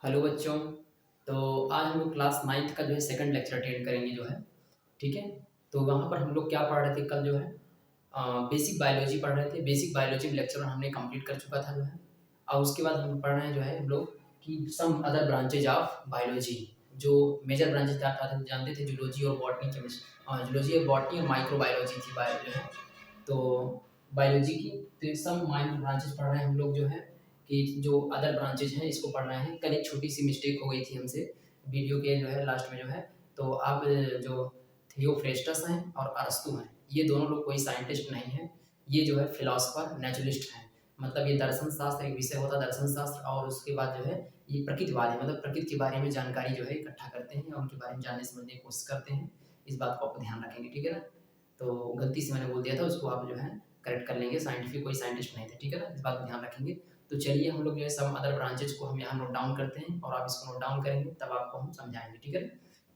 Hello बच्चों। तो आज हम लोग क्लास 9th का जो है सेकंड लेक्चर अटेंड करेंगे जो है। ठीक है। तो वहाँ पर हम लोग क्या पढ़ रहे थे कल जो है बेसिक बायोलॉजी पढ़ रहे थे। बेसिक बायोलॉजी में लेक्चर हमने कंप्लीट कर चुका था जो है। और उसके बाद हम पढ़ रहे हैं जो है हम लोग कि some other branches of biology. जो मेजर ब्रांचेज आप जानते थे जूलॉजी और बॉटनी, केमिस्ट्री, जूलॉजी और बॉटनी और माइक्रोबायोलॉजी थी बायो जो है। तो बायोलॉजी की तो सम माइनर ब्रांचेज पढ़ रहे हैं हम लोग जो है कि जो अदर ब्रांचेज हैं इसको पढ़ रहे हैं। कल एक छोटी सी मिस्टेक हो गई थी हमसे वीडियो के जो है लास्ट में जो है। तो आप जो थियोफ्रेस्टस हैं और अरस्तु हैं, ये दोनों लोग कोई साइंटिस्ट नहीं हैं। ये जो है फिलोसफर नेचुरलिस्ट हैं। मतलब ये दर्शन शास्त्र एक विषय होता है दर्शन शास्त्र, और उसके बाद जो है ये प्रकृतिवाद है। मतलब प्रकृति के बारे में जानकारी जो है इकट्ठा करते हैं और उनके बारे में जानने समझने की कोशिश करते हैं। इस बात को आप ध्यान रखेंगे, ठीक है ना। तो गलती से मैंने बोल दिया था, उसको आप जो है करेक्ट कर लेंगे। साइंटिफिक कोई साइंटिस्ट नहीं थे, ठीक है ना, इस बात को ध्यान रखेंगे। तो चलिए हम लोग जो है सम अदर ब्रांचेज को हम यहाँ नोट डाउन करते हैं और आप इसको नोट डाउन करेंगे तब आपको हम समझाएंगे, ठीक है ना।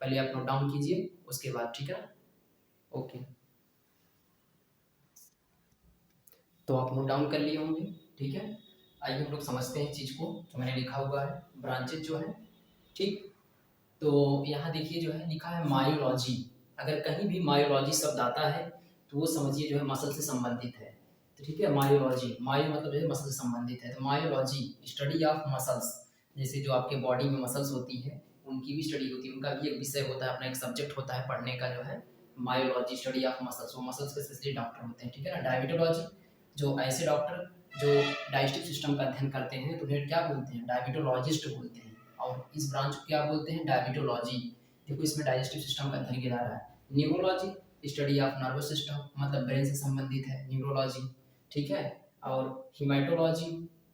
पहले आप नोट डाउन कीजिए उसके बाद, ठीक है ना। ओके, तो आप नोट डाउन कर लिए होंगे, ठीक है। आइए हम लोग समझते हैं चीज़ को जो मैंने लिखा हुआ है ब्रांचेज जो है, ठीक। तो यहाँ देखिए जो है लिखा है मायोलॉजी। अगर कहीं भी मायोलॉजी शब्द आता है तो वो समझिए जो है मसल से संबंधित है। तो ठीक है, मायोलॉजी, मायो मतलब जो है मसल से संबंधित है। तो मायोलॉजी स्टडी ऑफ मसल्स, जैसे जो आपके बॉडी में मसल्स होती है उनकी भी स्टडी होती है, उनका भी एक विषय होता है, अपना एक सब्जेक्ट होता है पढ़ने का जो है मायोलॉजी, स्टडी ऑफ मसल्स। वो मसल्स के स्पेशली डॉक्टर होते हैं, ठीक है ना। डायबिटोलॉजी, जो ऐसे डॉक्टर जो डाइजेस्टिव सिस्टम का अध्ययन करते हैं तो उन्हें क्या बोलते हैं, डायबिटोलॉजिस्ट बोलते हैं। और इस ब्रांच को क्या बोलते हैं, डायबिटोलॉजी। देखो इसमें डाइजेस्टिव सिस्टम का अध्ययन किया जा रहा है। Neurology study of nervous system, मतलब ब्रेन से संबंधित है न्यूरोलॉजी, ठीक है। और हिमेटोलॉजी,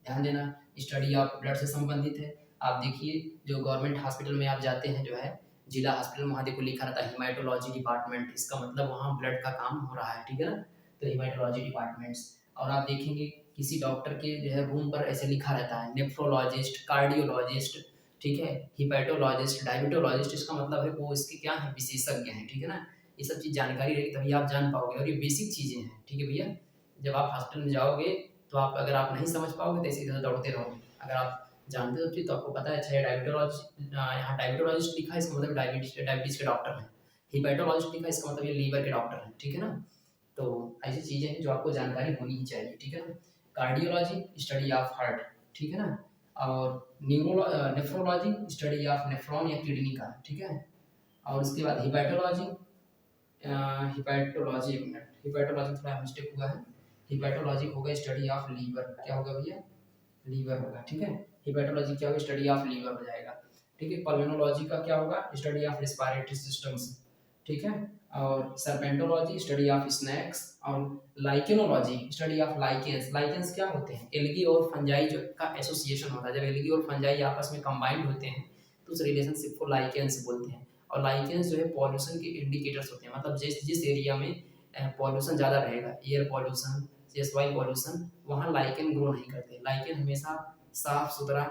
ध्यान देना, स्टडी ऑफ ब्लड से संबंधित है। आप देखिए जो गवर्नमेंट हॉस्पिटल में आप जाते हैं जो है जिला हॉस्पिटल, वहाँ देखो लिखा रहता है हिमेटोलॉजी डिपार्टमेंट, इसका मतलब वहाँ ब्लड का काम हो रहा है, ठीक है ना। तो हिमेटोलॉजी डिपार्टमेंट्स। और आप देखेंगे किसी डॉक्टर के जो है रूम पर ऐसे लिखा रहता है नेफ्रोलॉजिस्ट, कार्डियोलॉजिस्ट, ठीक है, हिपैटोलॉजिस्ट, डायबिटोलॉजिस्ट। इसका मतलब है वो इसके क्या है, विशेषज्ञ हैं, ठीक है ना। ये सब चीज़ जानकारी रहेगी तभी आप जान पाओगे, और ये बेसिक चीज़ें हैं, ठीक है भैया। जब आप हॉस्पिटल में जाओगे तो आप अगर आप नहीं समझ पाओगे तो इसी तरह दौड़ते रहोगे। अगर आप जानते हो तो आपको पता है अच्छा डायबिटोलॉजी, यहाँ डायबिटोलॉजिस्ट लिखा है इसका मतलब डायबिटीज़ के डॉक्टर हैं। हिपैटोलॉजिस्ट लिखा है इसका मतलब ये लीवर के डॉक्टर हैं, ठीक है ना। तो ऐसी चीज़ें हैं जो आपको जानकारी होनी ही चाहिए, ठीक है ना। कार्डियोलॉजी स्टडी ऑफ हार्ट, ठीक है ना। और नेफ्रोलॉजी स्टडी ऑफ नेफ्रॉन या किडनी का, ठीक है। और उसके बाद हिपैटोलॉजी, हिपैटोलॉजी एक मिनट, हिपैटोलॉजी थोड़ा मिस्टेक हुआ है। हिपैटोलॉजी होगा स्टडी ऑफ लीवर, क्या होगा भैया, लीवर होगा, ठीक है। हिपैटोलॉजी क्या होगा, स्टडी ऑफ लीवर हो जाएगा, ठीक है। पल्मोनोलॉजी का क्या होगा, स्टडी ऑफ रिस्पायरेटरी सिस्टम्स, ठीक है। और सर्पेंटोलॉजी स्टडी ऑफ स्नैक्स। और lichenology study of lichens. Lichens क्या होते हैं, एल्गी और फंजाई जो का एसोसिएशन होता है। जब एल्गी और फंजाई आपस में कंबाइंड होते हैं तो उस रिलेशनशिप को लाइकेंस बोलते हैं। और लाइकेंस जो है पॉल्यूशन के इंडिकेटर्स होते हैं, मतलब जिस जिस एरिया में पॉल्यूशन ज़्यादा रहेगा, एयर पॉल्यूशन, सॉइल पॉल्यूशन, वहाँ लाइकेन ग्रो नहीं करते। लाइकेन हमेशा साफ सुथरा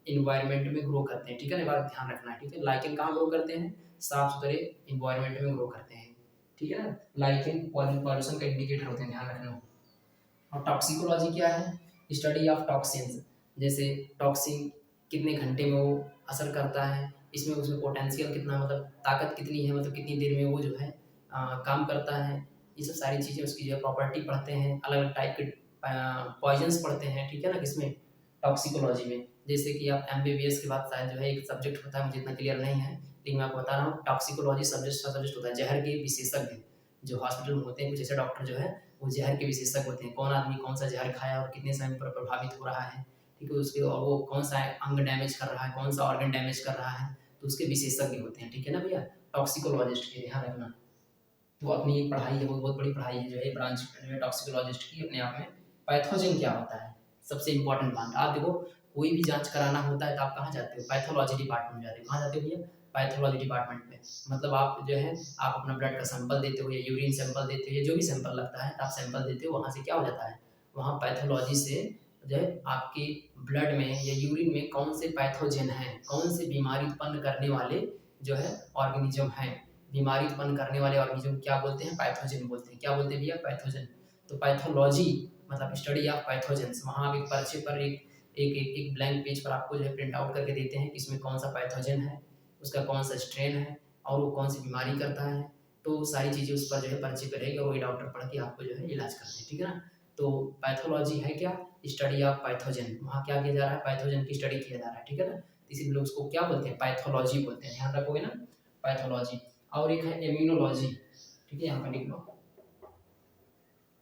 इन्वायरमेंट में ग्रो करते हैं, ठीक है ना, बात ध्यान रखना है, ठीक है। लाइकेन कहाँ ग्रो करते हैं, साफ सुथरे इन्वायरमेंट में ग्रो करते हैं, ठीक है ना। लाइकेन पॉल्यूशन का इंडिकेटर होते हैं, ध्यान रखना। और टॉक्सिकोलॉजी क्या है, स्टडी ऑफ टॉक्सिन्स। जैसे टॉक्सिन कितने घंटे में वो असर करता है, इसमें उसमें पोटेंशियल कितना, मतलब ताकत कितनी है, मतलब कितनी देर में वो जो है काम करता है। ये सब सारी चीज़ें उसकी जो है प्रॉपर्टी पढ़ते हैं, अलग अलग टाइप के पॉइजन्स पढ़ते हैं, ठीक है ना, किसमें, टॉक्सिकोलॉजी में। जैसे कि आप एमबीबीएस के बाद शायद जो है एक सब्जेक्ट होता है, मुझे इतना क्लियर नहीं है लेकिन मैं आपको बता रहा हूँ टॉक्सिकोलॉजी सब्जेक्ट होता है, जहर के विशेषज्ञ जो हॉस्पिटल में होते हैं, कुछ ऐसे डॉक्टर जो है वो जहर के विशेषज्ञ होते हैं। कौन आदमी कौन सा जहर खाया और कितने समय पर प्रभावित हो रहा है, ठीक है, उसके और वो कौन सा अंग डैमेज कर रहा है, कौन सा ऑर्गन डैमेज कर रहा है, तो उसके विशेषज्ञ होते हैं, ठीक है ना भैया, टॉक्सिकोलॉजिस्ट के, ध्यान रखना। तो अपनी एक पढ़ाई है, वो बहुत बड़ी पढ़ाई है जो है ब्रांच टॉक्सिकोलॉजिस्ट की अपने आप में। पैथोजन क्या होता है, सबसे इंपॉर्टेंट बात। आप देखो कोई भी जांच कराना होता है तो आप कहाँ जाते हो, पैथोलॉजी डिपार्टमेंट में जाते हो। कहाँ जाते हो भैया, पैथोलॉजी डिपार्टमेंट में। मतलब आप जो है आप अपना ब्लड का सैंपल देते हो या यूरिन सैंपल देते हो या जो भी सैंपल लगता है तो आप सैंपल देते हो, वहाँ से क्या हो जाता है, वहाँ पैथोलॉजी से जो है आपके ब्लड में या यूरिन में कौन से पैथोजन हैं, कौन से बीमारी उत्पन्न करने वाले जो है ऑर्गेनिज्म हैं, बीमारी उत्पन्न करने वाले ऑर्गेनिज्म क्या बोलते हैं, पैथोजन बोलते हैं। क्या बोलते हैं भैया, पैथोजन। तो पैथोलॉजी मतलब स्टडी ऑफ पैथोजेंस। वहाँ आप एक पर्चे पर एक एक ब्लैंक पेज पर आपको जो है प्रिंट आउट करके देते हैं कि इसमें कौन सा पैथोजन है, उसका कौन सा स्ट्रेन है और वो कौन सी बीमारी करता है। तो सारी चीज़ें उस पर जो है पर्ची पर रहेगी और वही डॉक्टर पढ़ के आपको जो है इलाज करते हैं, ठीक है ना। तो पैथोलॉजी है क्या, स्टडी ऑफ पैथोजन, वहाँ क्या किया जा रहा है, पैथोजन की स्टडी किया जा रहा है, ठीक है ना। इसीलिए लोग उसको क्या बोलते हैं, पैथोलॉजी बोलते हैं, ध्यान रखोगे ना, पैथोलॉजी। और एक है इम्यूनोलॉजी, ठीक है, यहाँ पर लिख लो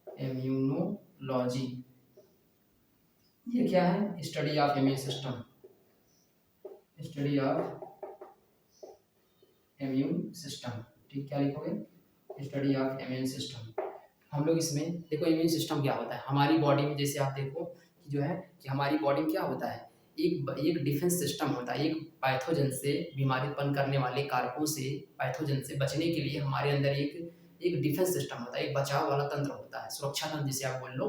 इम्यूनोलॉजी। ये क्या है, study of immune system, study of immune system, ठीक, क्या लिखोगे, स्टडी ऑफ इम्यून सिस्टम। हम लोग इसमें देखो इम्यून सिस्टम क्या होता है हमारी बॉडी में, जैसे आप देखो कि जो है कि हमारी बॉडी में क्या होता है, एक डिफेंस सिस्टम होता है, एक पैथोजन से, बीमारी उत्पन्न करने वाले कारकों से, पैथोजन से बचने के लिए हमारे अंदर एक डिफेंस सिस्टम होता है, एक बचाव वाला तंत्र होता है, सुरक्षा तंत्र जिसे आप बोल लो,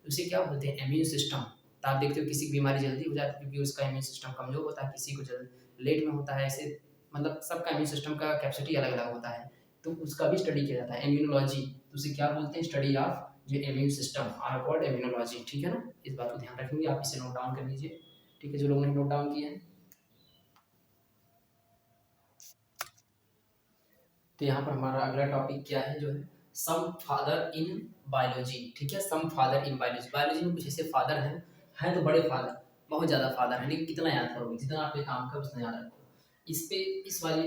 उसे क्या बोलते हैं, इम्यून सिस्टम। तो आप देखते हो किसी की बीमारी जल्दी हो जाती है क्योंकि उसका इम्यून सिस्टम कमजोर होता है, किसी को जल्द लेट में होता है, ऐसे मतलब सबका इम्यून सिस्टम का कैपेसिटी अलग अलग होता है, तो उसका भी स्टडी किया जाता है, इम्यूनोलॉजी। तो उसे क्या बोलते हैं, स्टडी ऑफ जो immune system are called immunology, ठीक है ना। इस बात को ध्यान रखेंगे, आप इसे नोट डाउन कर लीजिए, ठीक है, जो लोगों ने नोट डाउन किया है। तो यहाँ पर हमारा अगला टॉपिक क्या है, जो है सम फादर इन बायोलॉजी, ठीक है, सम फादर इन बायोलॉजी। बायोलॉजी में कुछ ऐसे फादर हैं तो बड़े फादर, बहुत ज़्यादा फादर हैं, लेकिन कितना याद करोगे, जितना आपके काम का उतना याद रखो। इस पे इस वाले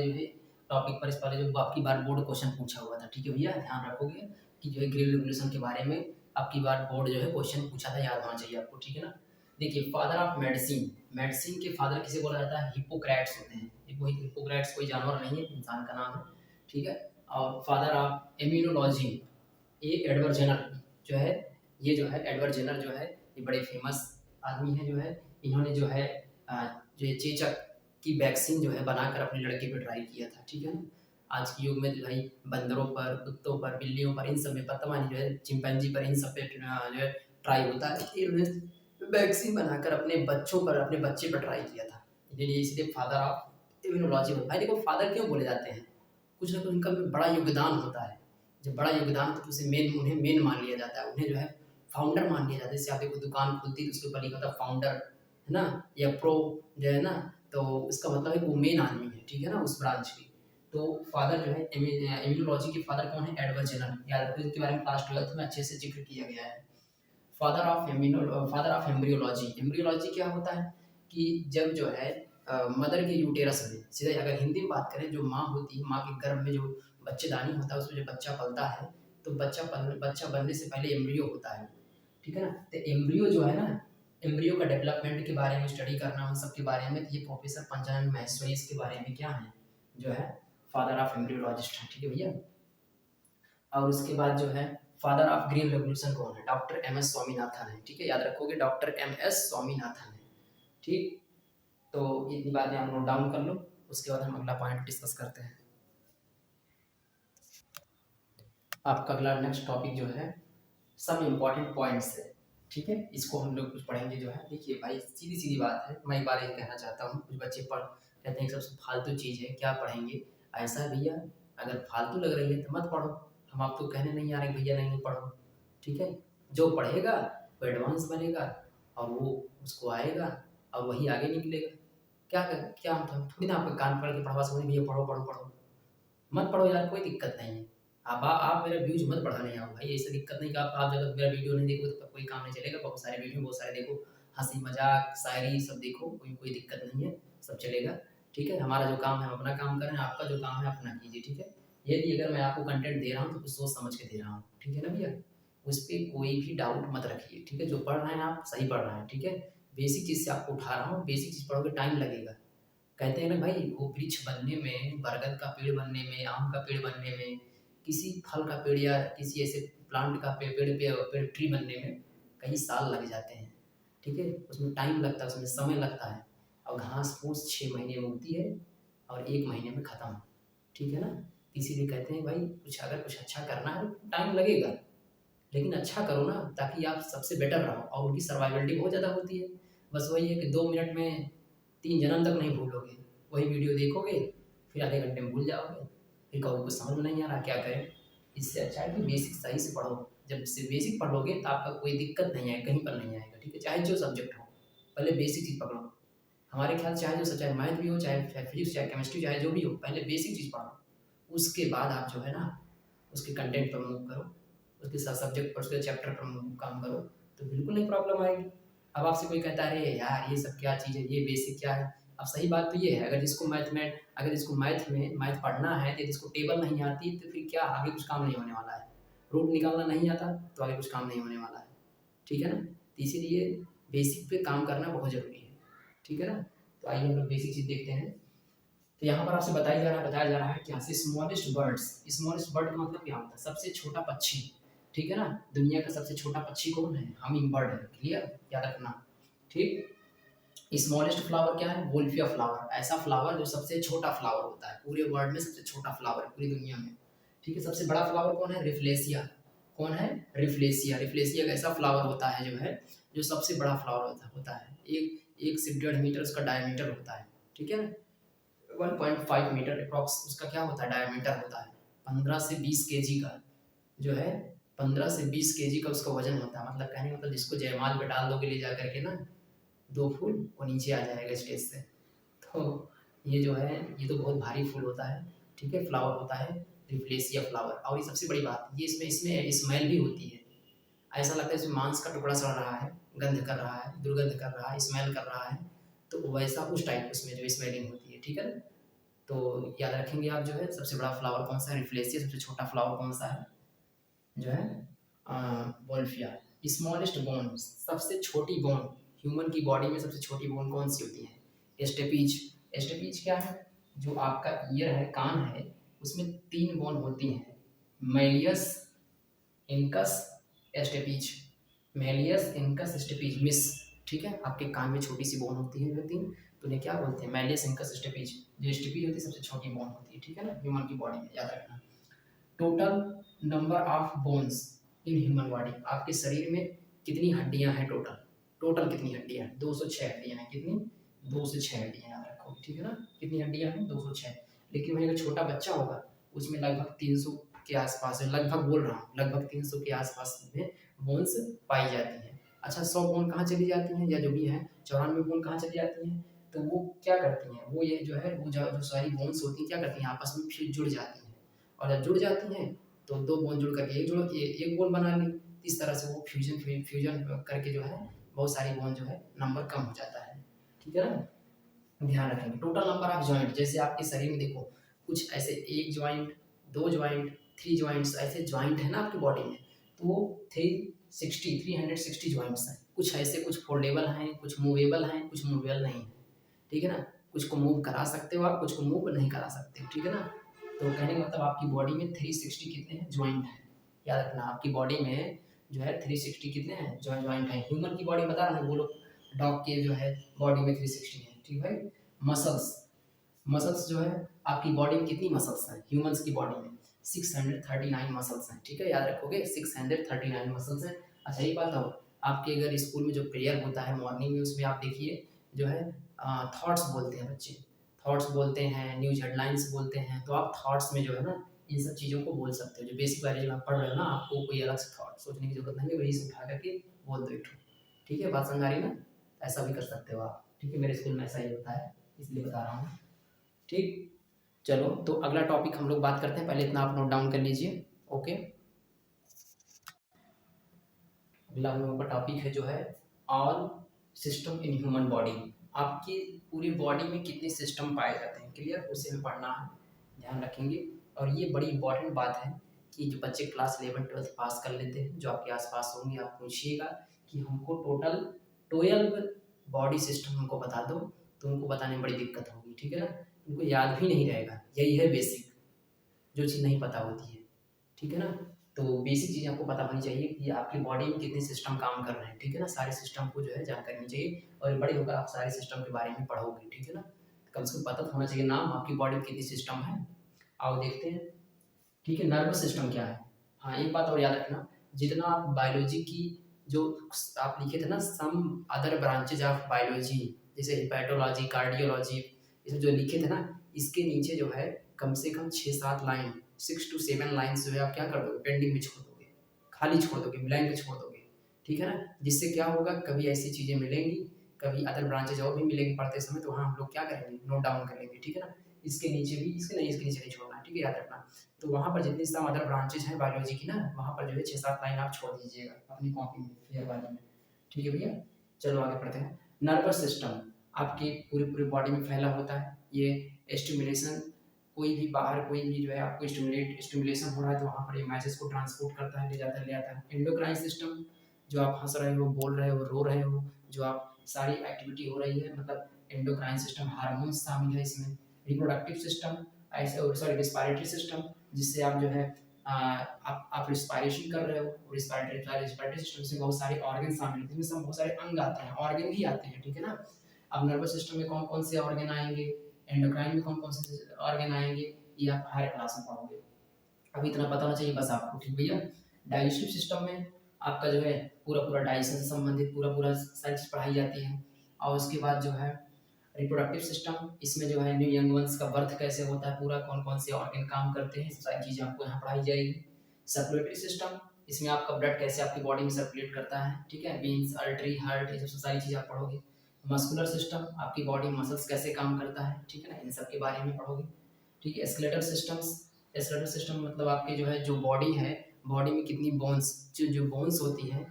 जो है टॉपिक पर, इस वाले जो आपकी बार बोर्ड क्वेश्चन पूछा हुआ था, ठीक है भैया, ध्यान रखोगे कि जो है ग्रीन रेवोल्यूशन के बारे में आपकी बार बोर्ड जो है क्वेश्चन पूछा था, याद होना चाहिए आपको, ठीक है ना। देखिए फादर ऑफ मेडिसिन, मेडिसिन के फादर किसे बोला जाता है, हिप्पोक्रेट्स होते हैं। हिप्पोक्रेट्स कोई जानवर नहीं है, इंसान का नाम है, ठीक है। और फादर ऑफ इम्यूनोलॉजी, ये एडवर्ड जेनर जो है, ये जो है एडवर्ड जेनर जो है, ये बड़े फेमस आदमी है, जो है इन्होंने जो है जो चेचक की वैक्सीन जो है बनाकर अपने लड़के पे ट्राई किया था, ठीक है ना। आज के युग में जो भाई बंदरों पर, कुत्तों पर, बिल्लियों पर, इन सब में पता नहीं जो है चिंपैंजी पर, इन सब पे जो है ट्राई होता है, इन्होंने वैक्सीन बनाकर अपने बच्चों पर, अपने बच्चे पर ट्राई किया था, इसलिए फादर ऑफ इम्यूनोलॉजी। भाई देखो फादर क्यों बोले जाते हैं, कुछ ना कुछ उनका बड़ा योगदान होता है, जब बड़ा योगदान तो उसे उन्हें मेन मान लिया जाता है, उन्हें जो है फाउंडर मान लिया जाता है। जैसे आप देखो दुकान खुलती है तो उसके ऊपर लिखा था फाउंडर, है ना, या प्रो जो है ना, तो इसका मतलब है कि वो मेन आदमी है, ठीक है ना, उस ब्रांच की। तो फादर जो है इम्यूनोलॉजी के फादर कौन है, एडवर्ड जेनर, याद रखो, इसके बारे में क्लास 12 में अच्छे से जिक्र किया गया है। फादर ऑफ एम्ब्रियोलॉजी, एम्ब्रियोलॉजी क्या होता है कि जब जो है मदर के यूटेरस में, सीधे अगर हिंदी में बात करें, जो माँ होती है, माँ के गर्भ में जो बच्चेदानी होता है, उसमें जब बच्चा पलता है, तो बच्चा बनने से पहले एम्ब्रियो होता है, ठीक है ना। तो एम्ब्रियो जो है ना, एम्ब्रियो का डेवलपमेंट के बारे में स्टडी करना, उन सब के बारे में, तो ये प्रोफेसर पंचानन माहेश्वरी इसके बारे में क्या है, जो है फादर ऑफ एम्ब्रियोलॉजिस्ट है, ठीक है भैया। और उसके बाद जो है फादर ऑफ ग्रीन रेवोल्यूशन कौन है, डॉक्टर एम एस स्वामीनाथन है, ठीक है, याद रखोगे डॉक्टर एम एस स्वामीनाथन है, ठीक। तो इतनी बातें आप नोट डाउन कर लो, उसके बाद हम अगला पॉइंट डिस्कस करते हैं। आपका अगला नेक्स्ट टॉपिक जो है सब इम्पॉर्टेंट पॉइंट्स है, ठीक है, इसको हम लोग कुछ पढ़ेंगे, जो है देखिए भाई सीधी सीधी बात है, मैं एक बार ये कहना चाहता हूँ, कुछ बच्चे कहते हैं सबसे फालतू चीज़ है, क्या पढ़ेंगे, ऐसा है भैया, अगर फालतू लग रही है तो मत पढ़ो, हम आपको कहने नहीं आ रहे भैया नहीं पढ़ो, ठीक है। जो पढ़ेगा वो एडवांस बनेगा और वो उसको आएगा और वही आगे निकलेगा। क्या हम थोड़ी ना आपका कान पकड़ के पढ़वा सकते भैया पढ़ो पढ़ो पढ़ो, मत पढ़ो यार, कोई दिक्कत नहीं है। आप मेरा व्यूज मत बढ़ाने आओ भाई, ऐसा दिक्कत नहीं कि आप जब मेरा वीडियो नहीं देखोगे तो कोई काम नहीं चलेगा, बहुत सारे वीडियो बहुत सारे देखो, हंसी मजाक शायरी सब देखो, कोई दिक्कत नहीं है, सब चलेगा, ठीक है। हमारा जो काम है हम अपना काम करें, आपका जो काम है अपना कीजिए, ठीक है। यदि अगर मैं आपको कंटेंट दे रहा हूँ तो कुछ सोच समझ के दे रहा हूँ, ठीक है ना भैया, उस पर कोई भी डाउट मत रखिए, ठीक है। जो पढ़ रहे हैं आप सही पढ़ रहे हैं, ठीक है। बेसिक चीज़ से आपको उठा रहा हूँ, बेसिक चीज़ पढ़ोगे टाइम लगेगा। कहते हैं ना भाई, वो वृक्ष बनने में, बरगद का पेड़ बनने में, आम का पेड़ बनने में, किसी फल का पेड़ या किसी ऐसे प्लांट का पेड़ ट्री बनने में कई साल लग जाते हैं, ठीक है, उसमें टाइम लगता है, उसमें समय लगता है। और घास फूस 6 महीने में उगती है और 1 महीने में ख़त्म, ठीक है ना। इसीलिए कहते हैं भाई अगर कुछ अच्छा करना है तो टाइम लगेगा, लेकिन अच्छा करो ना, ताकि आप सबसे बेटर रहो। और उनकी सर्वाइवलिटी बहुत ज़्यादा होती है, बस वही है कि 2 मिनट में 3 जन्म तक नहीं भूलोगे, वही वीडियो देखोगे फिर आधे घंटे में भूल जाओगे, फिर कहोगे कुछ समझ में नहीं आ रहा क्या करें। इससे अच्छा है कि बेसिक सही से पढ़ो, जब से बेसिक पढ़ लोगे तो आपका कोई दिक्कत नहीं आएगी, कहीं पर नहीं आएगा, ठीक है, चाहे जो सब्जेक्ट हो, पहले बेसिक चीज़ पकड़ो। हमारे ख्याल चाहे जो चाहे मैथ भी हो, चाहे फिजिक्स, चाहे केमिस्ट्री, चाहे जो भी हो, पहले बेसिक चीज़ पढ़ो। उसके बाद आप जो है ना उसके कंटेंट पर मूव करो, उसके साथ सब्जेक्ट पर, उसके चैप्टर पर काम करो, तो बिल्कुल नहीं प्रॉब्लम आएगी। अब आपसे कोई कहता है अरे यार ये सब क्या चीज़ है, ये बेसिक क्या है। अब सही बात तो ये है, अगर जिसको मैथ पढ़ना है, तो जिसको टेबल नहीं आती, तो फिर क्या आगे कुछ काम नहीं होने वाला है। रूट निकालना नहीं आता तो आगे कुछ काम नहीं होने वाला है, ठीक है ना। तो इसीलिए बेसिक पे काम करना बहुत ज़रूरी है, ठीक है ना। तो आइए हम लोग बेसिक चीज़ देखते हैं। तो यहाँ पर आपसे बताया जा रहा है क्या, स्मॉलेस्ट बर्ड का मतलब क्या होता है, सबसे छोटा पक्षी, ठीक है ना। दुनिया का सबसे छोटा पक्षी कौन है, हमिंग बर्ड है, क्लियर, याद रखना, ठीक। स्मॉलेस्ट फ्लावर क्या है, वोल्फिया फ्लावर, ऐसा फ्लावर जो सबसे छोटा फ्लावर होता है पूरे वर्ल्ड में, सबसे छोटा फ्लावर है पूरी दुनिया में, ठीक है। सबसे बड़ा फ्लावर कौन है, रिफ्लेसिया, कौन है, रिफ्लेसिया का ऐसा फ्लावर होता है जो सबसे बड़ा फ्लावर होता है, एक से 1.5 मीटर उसका डायमीटर होता है, ठीक है। 1.5 मीटर अप्रॉक्स उसका क्या होता है, डायमीटर होता है। 15 से 20 केजी का जो है, 15 से 20 केजी का उसका वजन होता है। मतलब कहने का मतलब जिसको जयमाल पे डाल दोगे ले जा करके ना 2 फूल, वो नीचे आ जाएगा स्टेज से। तो ये जो है ये तो बहुत भारी फूल होता है, ठीक है, फ्लावर होता है रिफ्लेसिया फ्लावर। और ये सबसे बड़ी बात, ये इसमें स्मेल भी होती है। ऐसा लगता है इसमें मांस का टुकड़ा सड़ रहा है, गंध कर रहा है, दुर्गंध कर रहा है, स्मेल कर रहा है, तो वैसा उस टाइप उसमें जो स्मेलिंग होती है, ठीक है ना। तो याद रखेंगे आप जो है सबसे बड़ा फ्लावर कौन सा है, रिफ्लेसिया। सबसे छोटा फ्लावर कौन सा है, जो है वोल्फिया। स्मॉलेस्ट बोन, सबसे छोटी बोन, ह्यूमन की बॉडी में सबसे छोटी बोन कौन सी होती है, स्टेपीज। स्टेपीज क्या है, जो आपका ईयर है, कान है, उसमें 3 बोन होती हैं, malleus, incus, stapes, malleus, incus, stapes, miss, ठीक है। आपके कान में छोटी सी बोन होती है जो 3, तो उन्हें क्या बोलते हैं, मैलियस, इनकस, स्टेपीज। जो स्टेपीज होती है सबसे छोटी बोन होती है, ठीक है ना, ह्यूमन की बॉडी में, याद रखना। Total number of bones in human body, आपके शरीर में कितनी हड्डियां हैं, टोटल कितनी हड्डियां हैं, 206 हड्डियां हैं, कितनी, 206 हड्डियां, याद रखो, ठीक है ना। कितनी हड्डियां हैं, 206। लेकिन वही अगर छोटा बच्चा होगा उसमें लगभग 300 के आसपास, लगभग बोल रहा हूँ, लगभग 300 के आसपास में बोन्स पाई जाती हैं। अच्छा, 100 बोन कहाँ चली जाती हैं, या जो भी है 94 बोन कहाँ चली जाती हैं, तो वो क्या करती हैं, वो ये जो है वो जो सारी बोन्स होती हैं क्या करती हैं, आपस में फिर जुड़ जाती हैं, और जब जुड़ जाती हैं तो 2 बोन जुड़ करके एक बोन बना ली। इस तरह से वो फ्यूजन करके जो है बहुत सारी बोन जो है नंबर कम हो जाता है, ठीक है ना। ध्यान रखेंगे टोटल नंबर ऑफ जॉइंट, जैसे आपके शरीर में देखो कुछ ऐसे 1 जॉइंट, 2 जॉइंट, 3 जॉइंट्स, ऐसे जॉइंट है ना आपकी बॉडी में, तो वो 360 जॉइंट्स हैं। कुछ ऐसे, कुछ फोल्डेबल हैं, कुछ मूवेबल हैं, कुछ मूवेबल नहीं है, ठीक है ना। कुछ को मूव करा सकते हो आप, कुछ को मूव नहीं करा सकते, ठीक है ना। तो कहने का मतलब आपकी बॉडी में 360 कितने हैं, जॉइंट हैं, याद रखना। आपकी बॉडी में जो है 360 कितने हैं, जॉइंट हैं। ह्यूमन की बॉडी बता रहा हूँ, बोलो डॉग के जो है बॉडी में 360 है, ठीक भाई। मसल्स, मसल्स जो है आपकी बॉडी में कितनी मसल्स हैं, ह्यूमंस की बॉडी में 639 मसल्स हैं, ठीक है, याद रखोगे 639 मसल्स हैं। अच्छा ये बात हो, आपके अगर स्कूल में जो प्रेयर होता है मॉर्निंग में, उसमें आप देखिए जो है थॉट्स बोलते हैं बच्चे, थॉट्स बोलते हैं, न्यूज हेडलाइंस बोलते हैं, तो आप थॉट्स में जो है ना इन सब चीज़ों को बोल सकते हो। जो बेसिक वाले जो आप पढ़ रहे हो ना, आपको कोई अलग से थॉट सोचने की जरूरत नहीं है, वही से उठा करके बोल दो एक ठो, ठीक है, बात समझ आ रही ना। ऐसा भी कर सकते हो आप, ठीक है, मेरे स्कूल में ऐसा ही होता है इसलिए बता रहा हूँ, ठीक। चलो तो अगला टॉपिक हम लोग बात करते हैं, पहले इतना आप नोट डाउन कर लीजिए, ओके। अगला हम लोगों का टॉपिक है जो है all system in human body. आपकी पूरी बॉडी में कितने सिस्टम पाए जाते हैं, क्लियर, उसे में पढ़ना है, ध्यान रखेंगे। और ये बड़ी इंपॉर्टेंट बात है कि जो बच्चे क्लास 11-12 पास कर लेते हैं, जो आपके आसपास होंगे, आप पूछिएगा कि हमको टोटल 12 बॉडी सिस्टम हमको बता दो, तो उनको बताने में बड़ी दिक्कत होगी, ठीक है ना। उनको याद भी नहीं रहेगा, यही है बेसिक, जो चीज़ नहीं पता होती है, ठीक है ना। तो बेसिक चीज़ आपको पता होनी चाहिए कि आपकी बॉडी में कितने सिस्टम काम कर रहे हैं, ठीक है ना। सारे सिस्टम को जो है जानकारी होनी चाहिए, और बड़े होकर आप सारे सिस्टम के बारे में पढ़ोगे, ठीक है ना। कम से कम पता तो होना चाहिए नाम, आपकी बॉडी में कितनी सिस्टम है। आओ देखते हैं, ठीक है। नर्वस सिस्टम क्या है, हाँ एक बात और याद रखना, जितना आप बायोलॉजी की जो आप लिखे थे ना, some other branches of biology, जैसे हिपैटोलॉजी, कार्डियोलॉजी, ये जो लिखे थे ना, इसके नीचे जो है कम से कम 6-7 लाइन, 6 to 7 लाइन्स जो है आप क्या कर दोगे, पेंडिंग में छोड़ दोगे, खाली छोड़ दोगे, ब्लैंक छोड़ दोगे, ठीक है ना। जिससे क्या होगा, कभी ऐसी चीज़ें मिलेंगी कभी अदर ब्रांचेज और भी मिलेंगे पढ़ते समय, तो वहाँ हम लोग क्या करेंगे, नोट डाउन कर लेंगे, ठीक है ना। इसके नीचे भी, इसके नीचे नहीं छोड़ना, ठीक है, याद रखना। तो वहाँ पर जितनी सब अदर ब्रांचेज हैं बायोलॉजी की ना, वहाँ पर जो है 6-7 लाइन आप छोड़ दीजिएगा अपनी कॉपी में, फेयर वाले में, ठीक है भैया। चलो आगे पढ़ते हैं। नर्वस सिस्टम आपकी पूरी पूरी बॉडी में फैला होता है। ये स्टिमुलेशन, कोई भी बाहर कोई भी जो है आपको स्टिमुलेशन हो रहा है तो वहाँ पर ये मैसेज को ट्रांसपोर्ट करता है, ले जाता है, ले आता है। एंडोक्राइन सिस्टम, जो आप हंस रहे हो, बोल रहे हो, रो रहे हो, जो आप सारी एक्टिविटी हो रही है, मतलब एंडोक्राइन सिस्टम, हार्मोन्स शामिल है इसमें। रिप्रोडक्टिव सिस्टम, ऐसे सॉरी रिस्पायरेटरी सिस्टम, जिससे आप जो है आप रिस्पायरेशन कर रहे हो, रिस्पायरेटरी सिस्टम से बहुत सारे ऑर्गन शामिल हैं, इसमें बहुत सारे अंग आते हैं, ऑर्गन भी आते हैं, ठीक है ना। अब नर्वस सिस्टम में कौन कौन से ऑर्गन आएंगे, एंडोक्राइन में कौन कौन से ऑर्गन आएंगे, ये आप हायर क्लास में पढ़ोगे। अभी इतना पता होना चाहिए बस आपको, ठीक भैया। डाइजेस्टिव सिस्टम में आपका जो है पूरा पूरा डाइजेशन से संबंधित पूरा पूरा सारी चीज़ पढ़ाई जाती है। और उसके बाद जो है रिप्रोडक्टिव सिस्टम, इसमें जो है न्यू यंग वंस का बर्थ कैसे होता है, पूरा कौन कौन से ऑर्गन काम करते हैं, सारी चीज़ें आपको यहाँ पढ़ाई जाएगी। सर्कुलेटरी सिस्टम, इसमें आपका ब्लड कैसे आपकी बॉडी में सर्कुलेट करता है, ठीक है, वीन्स, आर्टरी, हार्ट, ये सब सारी चीज़ें आप पढ़ोगे। मस्कुलर सिस्टम, आपकी बॉडी मसल्स कैसे काम करता है, ठीक है ना, इन सब के बारे में पढ़ोगे, ठीक है। स्केलेटल सिस्टम्स, स्केलेटल सिस्टम मतलब आपके जो है जो बॉडी है, बॉडी में कितनी बोन्स, जो बोन्स होती हैं,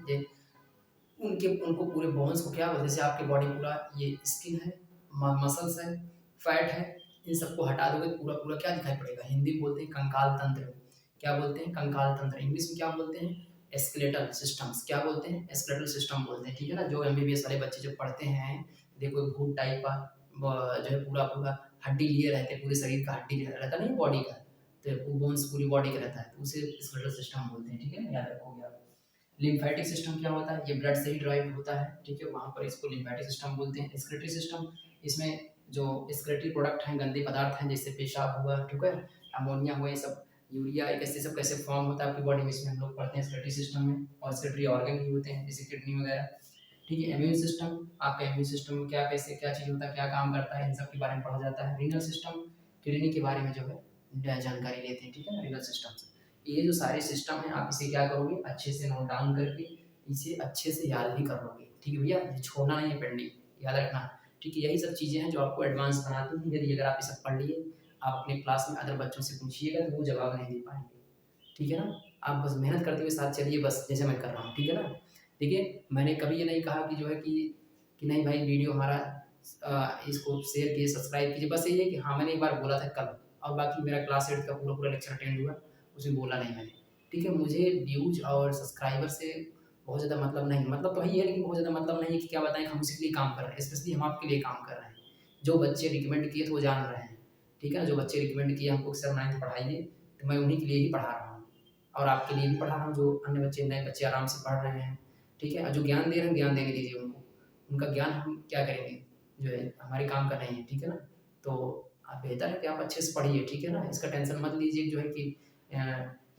उनको पूरे बोन्स को क्या बोलते हैं, जैसे आपकी बॉडी पूरा ये स्किन है, मसल्स है, फैट है, इन सबको हटा दोगे तो पूरा पूरा क्या दिखाई पड़ेगा, हिंदी में बोलते हैं कंकाल तंत्र, क्या बोलते हैं, कंकाल तंत्र। इंग्लिश में क्या बोलते हैं, स्केलेटल सिस्टम्स, क्या बोलते हैं, स्केलेटल सिस्टम बोलते हैं, ठीक है ना। जो एमबीबीएस वाले बच्चे जो पढ़ते हैं, देखो भूत टाइप का जो है पूरा पूरा हड्डी लिए रहते हैं, पूरे शरीर का हड्डी रहता नहीं बॉडी का, तो बोन्स पूरी बॉडी का रहता है, तो उसे स्केलेटल सिस्टम बोलते हैं, ठीक है, याद रखोगे आप। लिम्फेटिक सिस्टम क्या होता है, ये ब्लड से ही ड्राइव होता है, ठीक है, वहाँ पर इसको लिम्फेटिक सिस्टम बोलते हैं। एक्सक्रीटरी सिस्टम, इसमें जो एक्सक्रीटरी प्रोडक्ट हैं, गंदे पदार्थ हैं, जैसे पेशाब हुआ, ठीक है, अमोनिया हुआ, ये सब, यूरिया, कैसे सब कैसे फॉर्म होता है आपकी बॉडी में, इसमें हम लोग पढ़ते हैं एक्सक्रीटरी सिस्टम में। और एक्सक्रीटरी ऑर्गन भी होते हैं जैसे किडनी वगैरह, ठीक है। इम्यून सिस्टम, आपका इम्यून सिस्टम में क्या कैसे क्या चीज़ होता है, क्या काम करता है, इन सब के बारे में पढ़ा जाता है। रीनल सिस्टम, किडनी के बारे में जो है जानकारी लेते हैं, ठीक है ना, रीनल सिस्टम से। ये जो सारे सिस्टम हैं, आप इसे क्या करोगे, अच्छे से नोट डाउन करके इसे अच्छे से याद भी कर लोगे, ठीक है भैया, ये छोड़ना नहीं है पेंडिंग, याद रखना, ठीक है। यही सब चीज़ें हैं जो आपको एडवांस बनाती हैं। यदि अगर आप ये सब पढ़ लिए, आप अपने क्लास में अदर बच्चों से पूछिएगा तो वो जवाब नहीं दे पाएंगे, ठीक है ना। आप बस मेहनत करते हुए साथ चलिए, बस जैसे मैं कर रहा हूँ, ठीक है ना। देखिए, मैंने कभी ये नहीं कहा कि जो है कि नहीं भाई वीडियो हमारा इसको शेयर कीजिए, सब्सक्राइब कीजिए, बस यही है कि हाँ मैंने एक बार बोला था कल, और बाकी मेरा क्लास 8 का पूरा पूरा लेक्चर अटेंड हुआ, उसमें बोला नहीं मैंने, ठीक है। मुझे व्यूज और सब्सक्राइबर से बहुत ज़्यादा मतलब नहीं, मतलब तो है, लेकिन बहुत ज़्यादा मतलब नहीं है कि क्या बताएं, हम उसी के लिए काम कर रहे हैं, स्पेशली हम आपके लिए काम कर रहे हैं। जो बच्चे रिकमेंड किए थे वो जान रहे हैं, ठीक है ना, जो बच्चे रिकमेंड किए हमको सर 9th पढ़ाइए, तो मैं उन्हीं के लिए ही पढ़ा रहा हूँ, और आपके लिए भी पढ़ा रहा हूँ, जो अन्य बच्चे नए बच्चे आराम से पढ़ रहे हैं, ठीक है। और जो ज्ञान दे रहे हैं, ज्ञान देने दीजिए उनको, उनका ज्ञान हम क्या करेंगे, जो है हमारे काम का नहीं है, ठीक है ना। तो आप बेहतर है कि आप अच्छे से पढ़िए, ठीक है ना, इसका टेंशन मत लीजिए जो है कि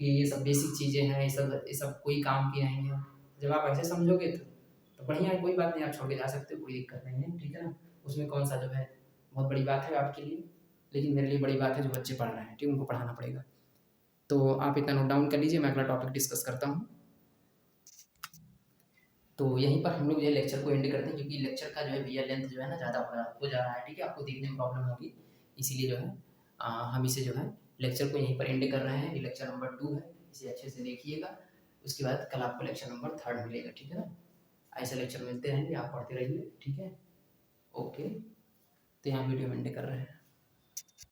ये सब बेसिक चीज़ें हैं, ये सब कोई काम की नहीं है। जब आप ऐसे समझोगे तो बढ़िया है, कोई बात नहीं, आप छोड़ के जा सकते हो, कोई दिक्कत नहीं है, ठीक है ना। उसमें कौन सा जो है बहुत बड़ी बात है आपके लिए, लेकिन मेरे लिए बड़ी बात है जो बच्चे पढ़ रहे हैं, ठीक है, उनको पढ़ाना पड़ेगा। तो आप इतना नोट डाउन कर लीजिए, मैं अगला टॉपिक डिस्कस करता हूँ। तो यहीं पर हम लोग ये लेक्चर को एंड करते हैं, क्योंकि लेक्चर का जो है भैया लेंथ जो है ना ज़्यादा हो जा रहा है, ठीक है, आपको देखने में प्रॉब्लम होगी, इसीलिए जो है हम इसे जो है लेक्चर को यहीं पर एंड कर रहे हैं। ये लेक्चर नंबर 2 है, इसे अच्छे से देखिएगा, उसके बाद कल आपको लेक्चर नंबर 3 मिलेगा, ठीक है ना। ऐसे लेक्चर मिलते रहेंगे, आप पढ़ते रहिए, ठीक है, ओके। तो यहाँ वीडियो एंड कर रहे हैं।